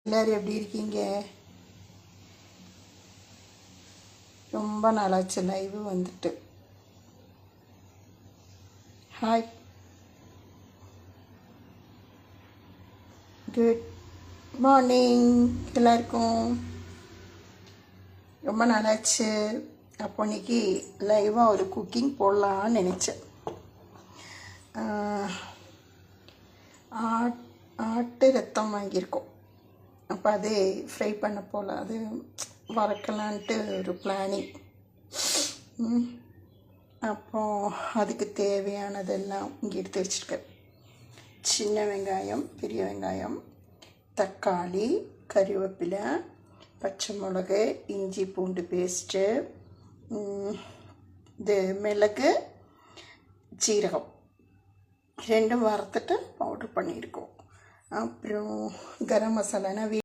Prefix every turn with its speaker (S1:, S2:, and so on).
S1: எல்லாரும் எப்படி இருக்கீங்க? ரொம்ப நாளாச்சு லைவ் வந்துட்டு. ஹாய், குட் மார்னிங் எல்லாருக்கும். ரொம்ப நாளாச்சு. அப்போ இன்னைக்கு லைவாக ஒரு குக்கிங் போடலான்னு நினச்சேன். ஆட்டு ரத்தம் வாங்கியிருக்கோம். அப்போ அது ஃப்ரை பண்ண போல், அது வறுக்கலான்ட்டு ஒரு பிளானிங். அப்போது அதுக்கு தேவையானதெல்லாம் இங்கே எடுத்து வச்சுருக்கேன். சின்ன வெங்காயம், பெரிய வெங்காயம், தக்காளி, கறிவேப்பிலை, பச்சை மிளகு, இஞ்சி பூண்டு பேஸ்ட்டு, இது மிளகு, சீரகம் ரெண்டும் வறுத்துட்டு பவுட்ரு பண்ணியிருக்கோம். அப்புறம் கரம் மசாலானா